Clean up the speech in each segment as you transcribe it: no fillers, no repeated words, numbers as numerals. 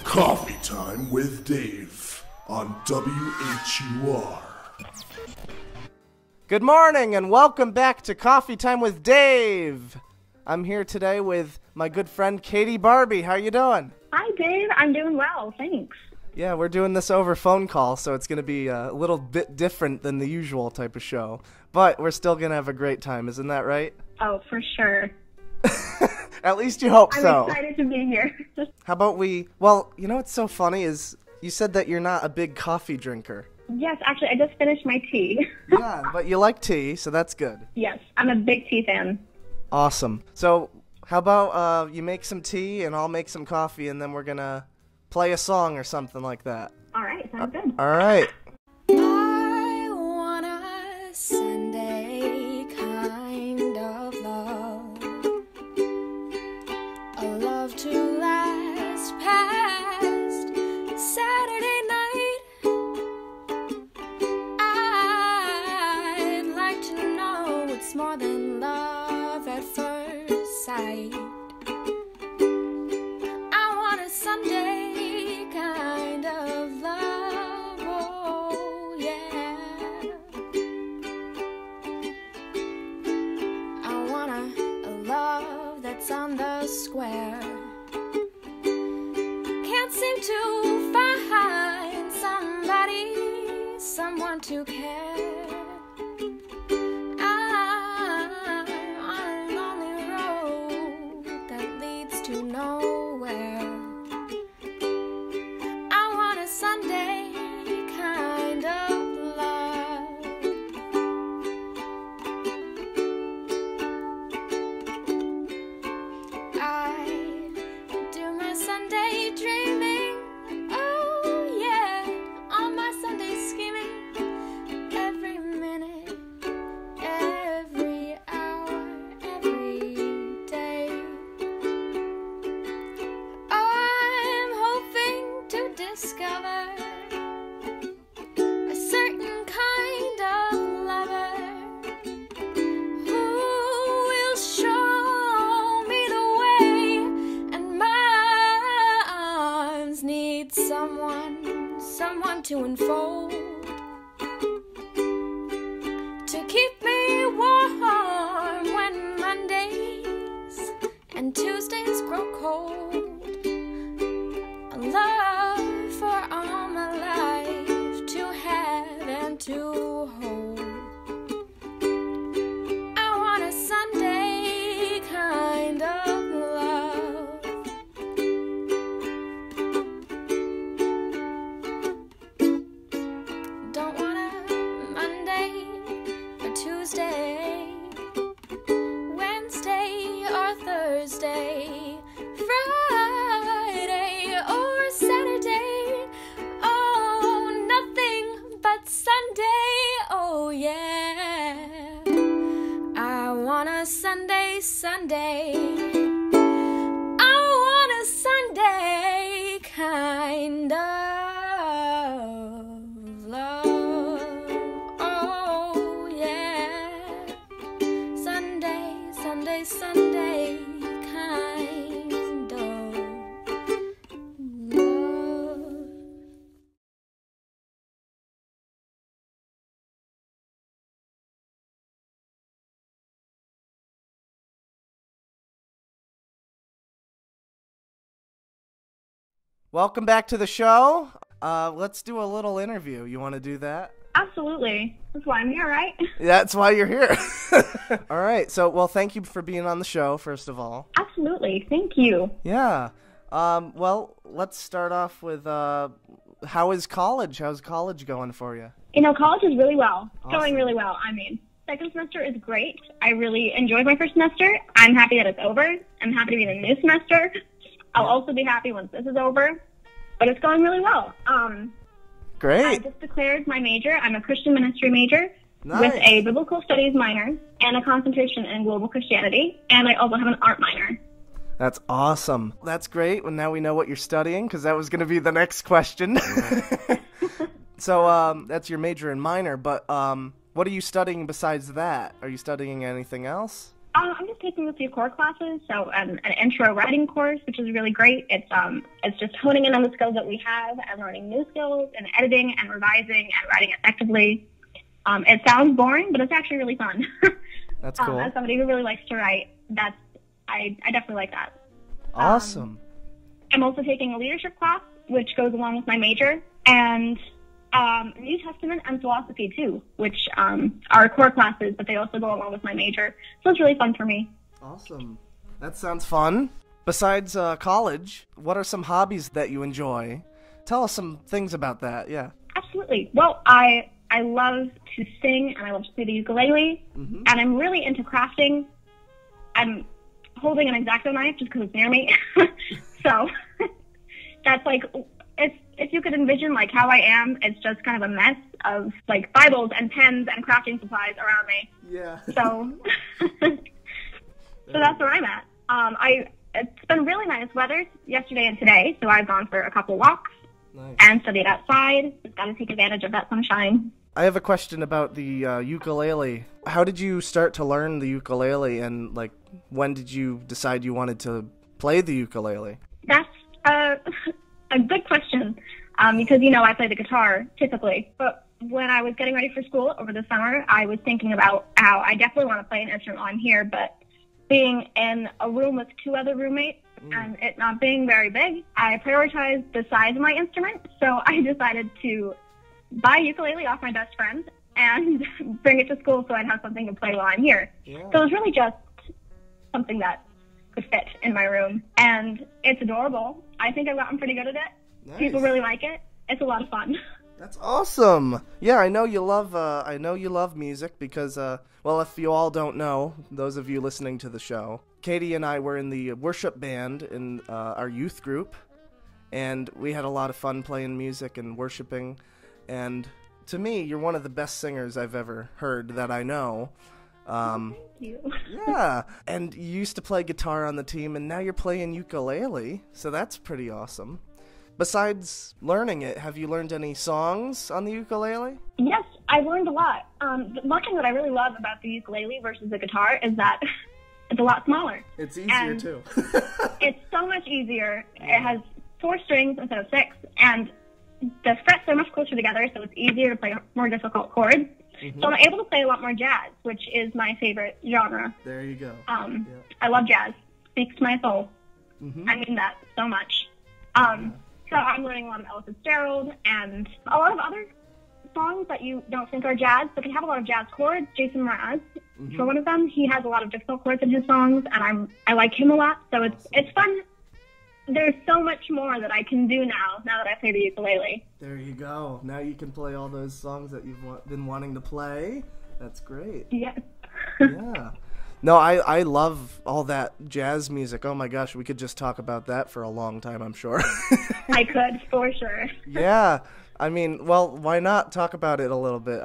Coffee Time with Dave on WHUR. Good morning and welcome back to Coffee Time with Dave. I'm here today with my good friend Katie Barbi. How you doing? Hi, Dave. I'm doing well, thanks. Yeah, we're doing this over phone call, so it's going to be a little bit different than the usual type of show. But we're still going to have a great time, isn't that right? Oh, for sure. At least you hope so. I'm excited to be here. How about well, you know what's so funny is you said that you're not a big coffee drinker. Yes, actually, I just finished my tea. Yeah, but you like tea, so that's good. Yes, I'm a big tea fan. Awesome. So how about you make some tea and I'll make some coffee and then we're going to play a song or something like that. All right, sounds good. All right. I want a Sunday kind of love, a love to last past Saturday night. I'd like to know it's more than love at first sight. I want a Sunday kind of love, oh yeah. I want a love that's on the square. Can't seem to find someone to care. I'm on a lonely road that leads to nowhere. I want a Sunday kind of love. I do my Sunday dreaming, oh yeah, on my Sunday scheming, every minute, every hour, every day. I'm hoping to discover a certain kind of lover who will show me the way, and my arms need someone to enfold, to keep me warm when Mondays and Tuesdays grow cold. A love for all my life to have and to hold. I want a Sunday kind of love. Don't want a Monday or Tuesday, Wednesday or Thursday, Friday or Saturday. Oh, nothing but Sunday, oh yeah. I want a Sunday. I want a Sunday kind of love, oh yeah. Sunday kind of love. Welcome back to the show. Let's do a little interview. You want to do that? Absolutely. That's why I'm here, right? That's why you're here. All right. So, well, thank you for being on the show, first of all. Absolutely. Thank you. Yeah. Well, let's start off with how is college? How's college going for you? You know, college is really well. It's Awesome. going really well. I mean, second semester is great. I really enjoyed my first semester. I'm happy that it's over. I'm happy to be in the new semester. I'll also be happy once this is over. But it's going really well. I Great. just declared my major. I'm a Christian ministry major Nice. with a biblical studies minor and a concentration in global Christianity. And I also have an art minor. That's awesome. That's great. Well, now we know what you're studying, because that was going to be the next question. So that's your major and minor, but what are you studying besides that? Are you studying anything else? I'm just taking a few core classes, so an intro writing course, which is really great. It's just honing in on the skills that we have and learning new skills and editing and revising and writing effectively. It sounds boring, but it's actually really fun. That's cool. As somebody who really likes to write, I definitely like that. Awesome. I'm also taking a leadership class, which goes along with my major, and New Testament and philosophy too, which are core classes, but they also go along with my major. So it's really fun for me. Awesome. That sounds fun. Besides college, what are some hobbies that you enjoy? Tell us some things about that, yeah. Absolutely. Well, I love to sing, and I love to play the ukulele, and I'm really into crafting. I'm holding an X-Acto knife just because it's near me. So that's like, if you could envision like how I am, it's just kind of a mess of like Bibles and pens and crafting supplies around me. Yeah. So, so that's where I'm at. It's been really nice weather yesterday and today, so I've gone for a couple walks and studied outside. Just got to take advantage of that sunshine. I have a question about the ukulele. How did you start to learn the ukulele, and like when did you decide you wanted to play the ukulele? That's a good question, because, I play the guitar typically. But when I was getting ready for school over the summer, I was thinking about how I definitely want to play an instrument while I'm here, but being in a room with two other roommates and it not being very big, I prioritized the size of my instrument. So I decided to buy a ukulele off my best friend and bring it to school so I'd have something to play while I'm here. Yeah. So it was really just something that could fit in my room. And it's adorable. I think I've gotten pretty good at it. Nice. People really like it. It's a lot of fun. That's awesome. Yeah, I know you love music because, well, if you all don't know, those of you listening to the show, Katie and I were in the worship band in our youth group, and we had a lot of fun playing music and worshiping. And to me, you're one of the best singers I've ever heard that I know. Thank you. Yeah, and you used to play guitar on the team, and now you're playing ukulele, so that's pretty awesome. Besides learning it, have you learned any songs on the ukulele? Yes, I've learned a lot. One thing that I really love about the ukulele versus the guitar is that it's a lot smaller. It's easier, too. It's so much easier. It has 4 strings instead of 6, and the frets are much closer together, so it's easier to play more difficult chords. So I'm able to play a lot more jazz, which is my favorite genre. There you go. I love jazz. Speaks to my soul. I mean that so much. So I'm learning a lot of Ella Fitzgerald and a lot of other songs that you don't think are jazz, but they have a lot of jazz chords. Jason Mraz, for one of them, he has a lot of difficult chords in his songs, and I like him a lot. So it's fun. There's so much more that I can do now that I play the ukulele. There you go. Now you can play all those songs that you've been wanting to play. That's great. Yes. Yeah. No, I love all that jazz music. Oh my gosh, we could just talk about that for a long time, I'm sure. I could, for sure. Yeah. I mean, well, why not talk about it a little bit?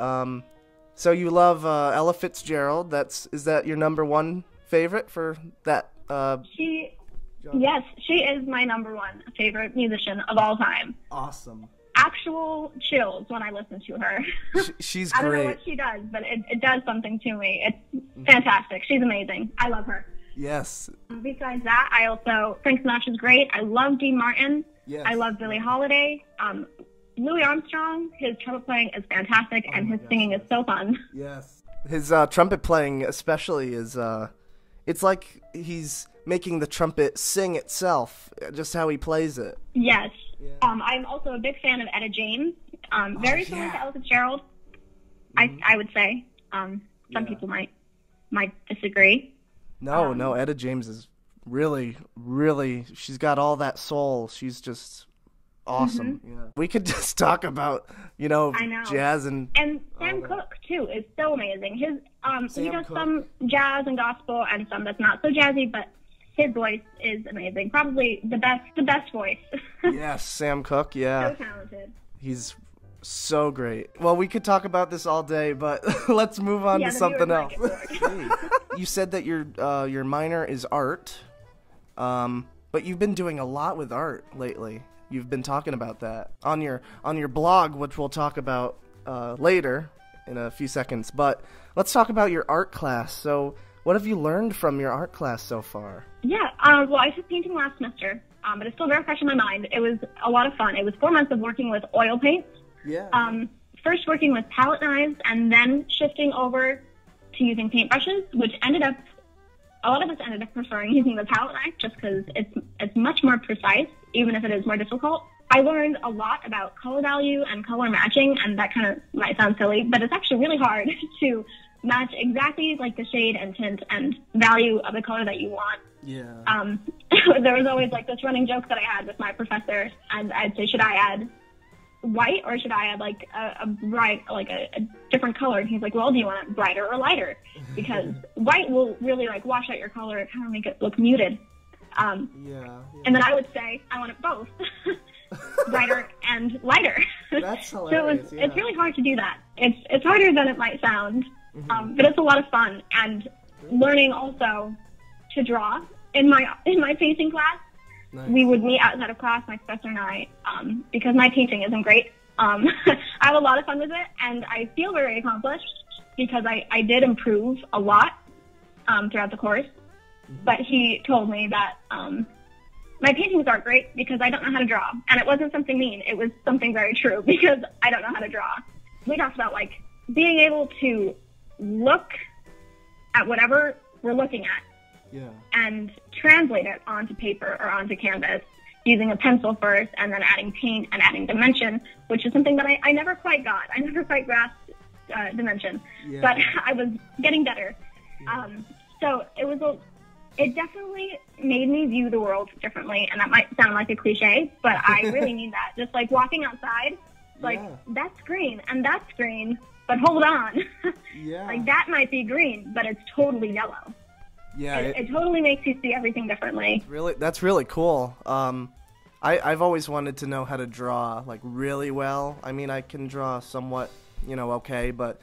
So you love Ella Fitzgerald. Is that your number one favorite for that? Yes, she is my number one favorite musician of all time. Awesome. Actual chills when I listen to her. She's great. I don't know what she does, but it does something to me. It's fantastic. She's amazing. I love her. Yes. Besides that, Frank Sinatra's great. I love Dean Martin. Yes. I love Billie Holiday. Louis Armstrong, his trumpet playing is fantastic, and his singing is so fun. Yes. His trumpet playing especially is, it's like he's making the trumpet sing itself, just how he plays it. Yes. Yeah. I'm also a big fan of Etta James. Very similar to Ella Fitzgerald, I would say. Some people might disagree. No, Etta James is really, really, she's got all that soul. She's just awesome. Yeah. We could just talk about, jazz and Sam Cooke too is so amazing. He does some jazz and gospel and some that's not so jazzy, but his voice is amazing. Probably the best voice. Yes, Sam Cooke, yeah. So talented. He's so great. Well, we could talk about this all day, but let's move on to something else. You said that your minor is art, but you've been doing a lot with art lately. You've been talking about that on your blog, which we'll talk about later in a few seconds. But let's talk about your art class. So What have you learned from your art class so far? Yeah, well, I took painting last semester, but it's still very fresh in my mind. It was a lot of fun. It was 4 months of working with oil paints. Yeah. First working with palette knives and then shifting over to using paintbrushes, which a lot of us ended up preferring using the palette knife just because it's much more precise, even if it is more difficult. I learned a lot about color value and color matching, and that kind of might sound silly, but it's actually really hard to match exactly like the shade and tint and value of the color that you want. Yeah. There was always like this running joke that I had with my professor, and I'd say, should I add white or should I add like a bright, like a different color? And he's like, well, do you want it brighter or lighter? Because white will really like wash out your color and kind of make it look muted. And then I would say, I want it both. Brighter and lighter. That's hilarious. So it's really hard to do that. It's harder than it might sound, but it's a lot of fun. And learning also to draw in my painting class. Nice. We would meet outside of class, my professor and I, because my painting isn't great. I have a lot of fun with it, and I feel very accomplished because I did improve a lot throughout the course. But he told me that my paintings aren't great because I don't know how to draw. And it wasn't something mean. It was something very true because I don't know how to draw. We talked about, like, being able to look at whatever we're looking at and translate it onto paper or onto canvas using a pencil first and then adding paint and adding dimension, which is something that I never quite got. I never quite grasped dimension. But I was getting better. So it definitely made me view the world differently, and that might sound like a cliche, but I really mean that. Just like walking outside, like, that's green, and that's green, but hold on. Like, that might be green, but it's totally yellow. Yeah. It totally makes you see everything differently. That's really cool. I've always wanted to know how to draw, like, really well. I mean, I can draw somewhat, okay, but...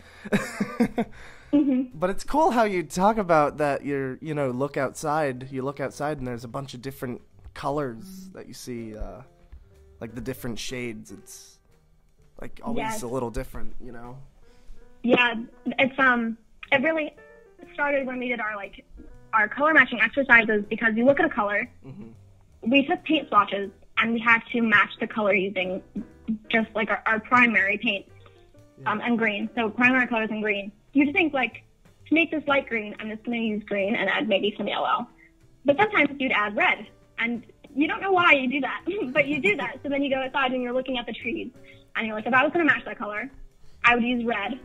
But it's cool how you talk about that you look outside and there's a bunch of different colors that you see, like the different shades. It's like always a little different, Yeah, it's it really started when we did our color matching exercises, because you look at a color, we took paint swatches and we had to match the color using just like our primary paint and green. So primary colors and green. You'd think, like, to make this light green, I'm just going to use green and add maybe some yellow. But sometimes you'd add red, and you don't know why you do that, but you do that. So then you go outside and you're looking at the trees, and you're like, if I was going to match that color, I would use red,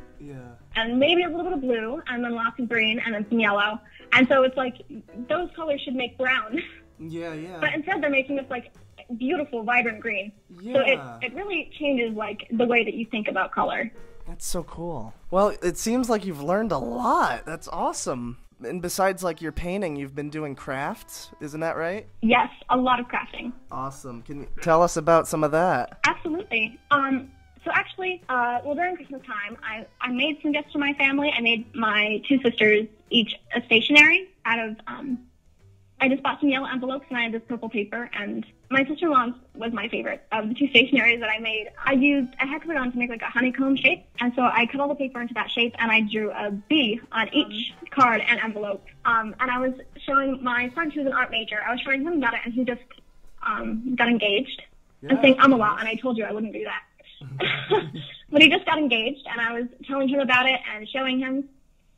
and maybe a little bit of blue, and then lots of green, and then some yellow. And so it's like, those colors should make brown. But instead they're making this, like, beautiful, vibrant green. So it really changes, like, the way that you think about color. That's so cool. Well, it seems like you've learned a lot. That's awesome. And besides, like, your painting, you've been doing crafts, isn't that right? Yes, a lot of crafting. Awesome. Can you tell us about some of that? Absolutely. So actually, during Christmas time, I made some gifts for my family. I made my two sisters each a stationery out of, I just bought some yellow envelopes and I had this purple paper, and my sister-in-law's was my favorite of the two stationaries that I made. I used a hexagon to make like a honeycomb shape, and so I cut all the paper into that shape and I drew a bee on each card and envelope. And I was showing my son, who's an art major, I was showing him about it, and he just got engaged. I'm saying a lot, and I told you I wouldn't do that. But he just got engaged, and I was telling him about it and showing him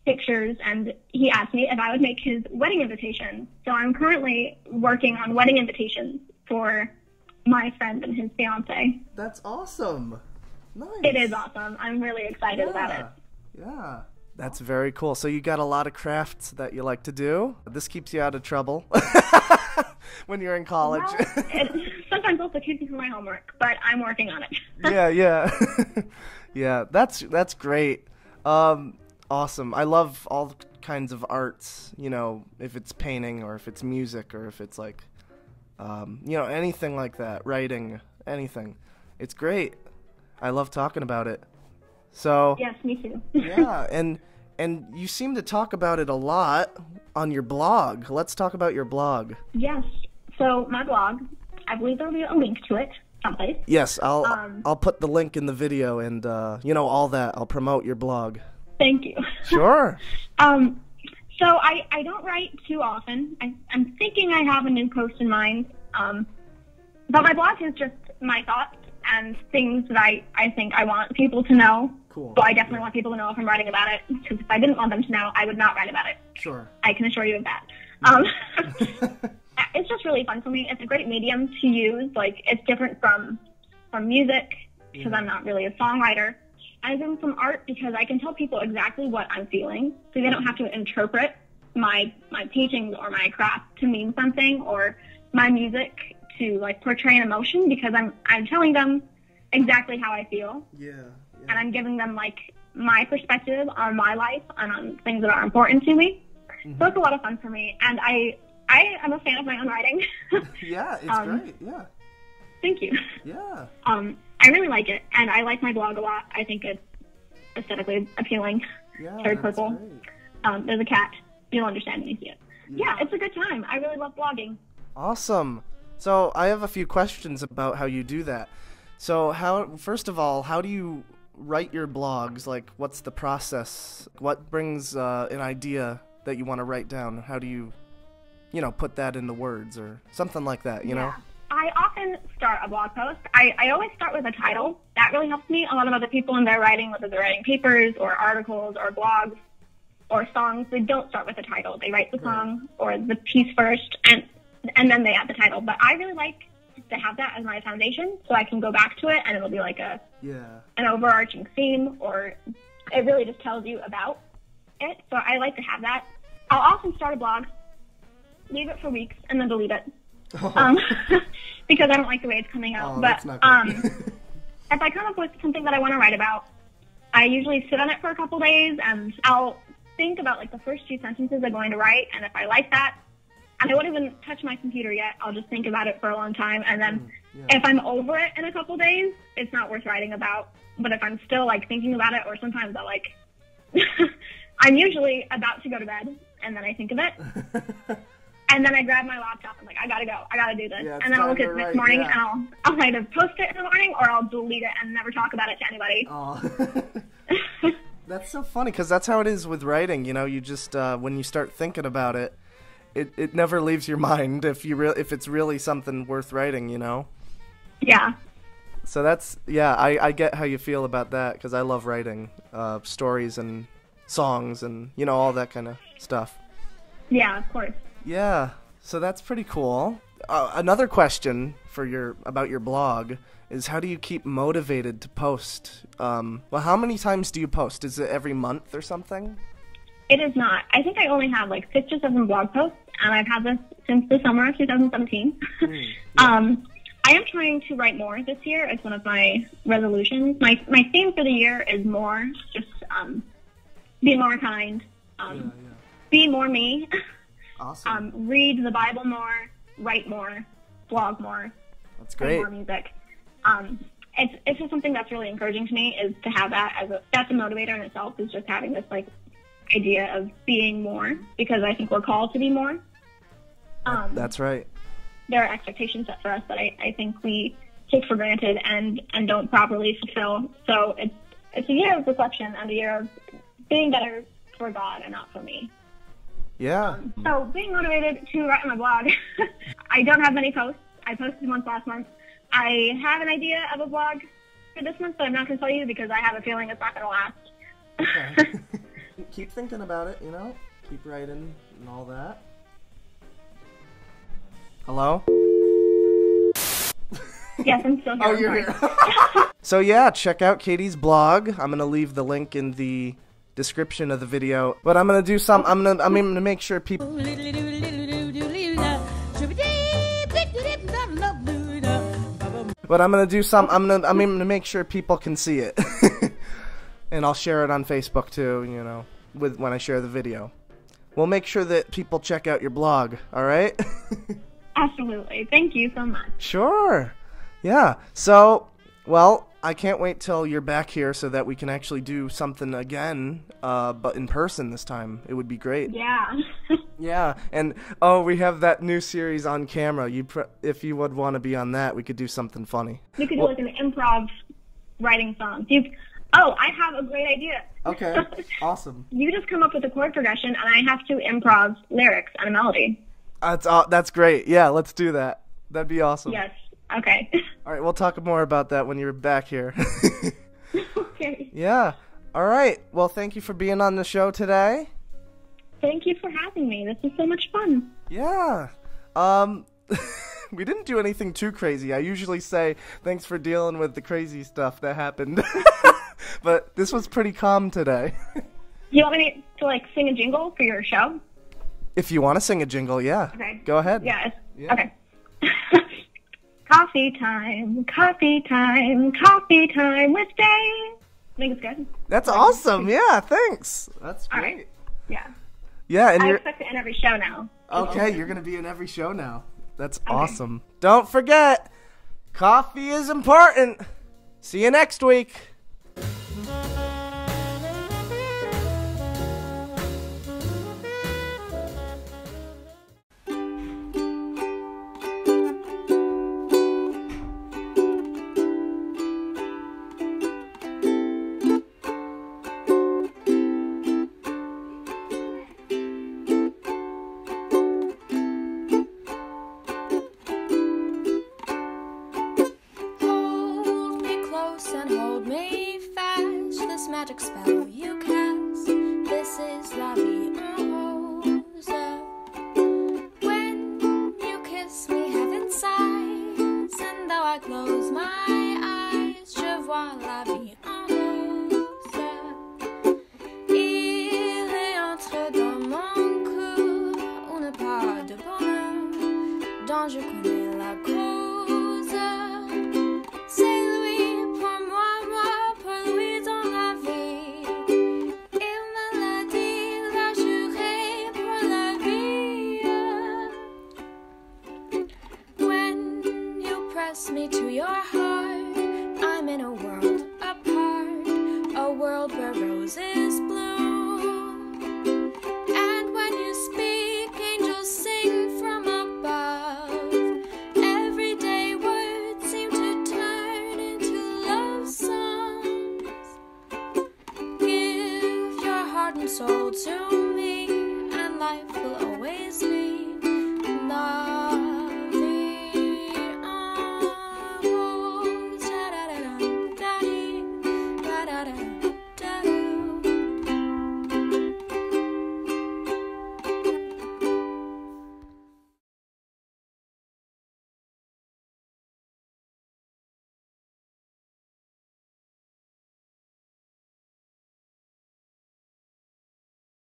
pictures, and he asked me if I would make his wedding invitation. So I'm currently working on wedding invitations for my friend and his fiance. That's awesome. Nice. It is awesome. I'm really excited about it. Yeah. That's very cool. So you got a lot of crafts that you like to do. This keeps you out of trouble when you're in college. Well, it sometimes also keeps me from my homework, but I'm working on it. Yeah, that's great. Awesome. I love all kinds of arts, if it's painting or if it's music or if it's like, anything like that, writing, anything. It's great. I love talking about it. So yes, me too. Yeah, and you seem to talk about it a lot on your blog. Let's talk about your blog. Yes. So my blog, I believe there'll be a link to it someplace. Yes, I'll put the link in the video and all that. I'll promote your blog. Thank you. Sure. So I don't write too often. I'm thinking I have a new post in mind. But my blog is just my thoughts and things that I think I want people to know. Cool. So I definitely want people to know if I'm writing about it. Because if I didn't want them to know, I would not write about it. Sure. I can assure you of that. It's just really fun for me. It's a great medium to use. Like, it's different from music because I'm not really a songwriter. I do some art because I can tell people exactly what I'm feeling, so they don't have to interpret my paintings or my craft to mean something, or my music to like portray an emotion, because I'm telling them exactly how I feel. Yeah. And I'm giving them like my perspective on my life and on things that are important to me. So it's a lot of fun for me, and I am a fan of my own writing. Yeah, it's great. Yeah. Thank you. Yeah. I really like it, and I like my blog a lot. I think it's aesthetically appealing. Yeah, Very that's purple. great. There's a cat. You'll understand when you see it. Yeah, it's a good time. I really love blogging. Awesome. So I have a few questions about how you do that. So first of all, how do you write your blogs? Like, what's the process? What brings an idea that you want to write down? How do you, put that into words or something like that, you know? I often start a blog post. I always start with a title. That really helps me. A lot of other people in their writing, whether they're writing papers or articles or blogs or songs, they don't start with a title. They write the song or the piece first, and then they add the title. But I really like to have that as my foundation, so I can go back to it, and it'll be like an overarching theme, or it really just tells you about it. So I like to have that. I'll often start a blog, leave it for weeks, and then delete it. Because I don't like the way it's coming out. But if I come up with something that I want to write about, I usually sit on it for a couple days, and I'll think about like the first few sentences I'm going to write, and if I like that, and I won't even touch my computer yet, I'll just think about it for a long time, and then if I'm over it in a couple days, it's not worth writing about. But if I'm still like thinking about it, or sometimes I like I'm usually about to go to bed, and then I think of it. And then I grab my laptop. I'm like, I gotta go. I gotta do this. Yeah, and then I'll look at it next morning, and I'll either post it in the morning, or I'll delete it and never talk about it to anybody. Oh. That's so funny, because that's how it is with writing. You just when you start thinking about it, it never leaves your mind if it's really something worth writing. Yeah. So I get how you feel about that, because I love writing stories and songs and all that kind of stuff. Yeah, of course. Yeah, so that's pretty cool. Another question about your blog is, how do you keep motivated to post? Well, how many times do you post? Is it every month or something? It is not. I think I only have like 6 or 7 blog posts, and I've had this since the summer of 2017. I am trying to write more this year. It's one of my resolutions. My theme for the year is more, just be more kind, be more me. Awesome. Read the Bible more, write more, blog more. That's great. Play more music. It's just something that's really encouraging to me, is to have that that's a motivator in itself, is just having this like idea of being more, because I think we're called to be more. That's right. There are expectations set for us that I think we take for granted and don't properly fulfill. So it's a year of reflection and a year of being better for God and not for me. Yeah. So being motivated to write on my blog. I don't have many posts. I posted once last month. I have an idea of a blog for this month, but I'm not going to tell you because I have a feeling it's not going to last. Okay. Keep thinking about it, Keep writing and all that. Hello? Yes, I'm still here. Oh, you're here. So yeah, check out Katie's blog. I'm going to leave the link in the description of the video, but I'm gonna do some. I'm gonna make sure people. But I'm gonna do some. I'm gonna make sure people can see it, and I'll share it on Facebook too. When I share the video, we'll make sure that people check out your blog. All right. Absolutely. Thank you so much. Sure. Yeah. So, well, I can't wait till you're back here so that we can actually do something again, but in person this time. It would be great. Yeah. Yeah, and we have that new series on camera. If you would want to be on that, we could do something funny. We could do like an improv writing song. Oh, I have a great idea. Okay, awesome. You just come up with a chord progression, and I have to improv lyrics and a melody. That's great. Yeah, let's do that. That'd be awesome. Yes. Okay. All right, we'll talk more about that when you're back here. Okay. Yeah. All right. Well, thank you for being on the show today. Thank you for having me. This is so much fun. Yeah. We didn't do anything too crazy. I usually say thanks for dealing with the crazy stuff that happened. But this was pretty calm today. You want me to, like, sing a jingle for your show? If you want to sing a jingle, yeah. Okay. Go ahead. Yeah. Yeah. Okay. Coffee time, coffee time, coffee time with Dave. I think it's good. That's awesome. Yeah, thanks. That's All great. right. Yeah. Yeah, and I you're expect to end every show now. okay. You're gonna be in every show now. That's awesome. Don't forget, coffee is important. See you next week. Hold me close and hold me fast. This magic spell you cast. This is la vie en rose. When you kiss me, heaven sighs, and though I close my eyes, je vois la vie en rose. Il entre dans mon cœur une part de bonheur dont je connais la cause. C'est lui pour moi, moi pour lui dans la vie. Il me l'a dit, l'a juré pour la vie. When you press me to your heart, I'm in a world apart, a world where roses bloom. And when you speak, angels sing from above. Everyday words seem to turn into love songs. Give your heart and soul to me, and life will always be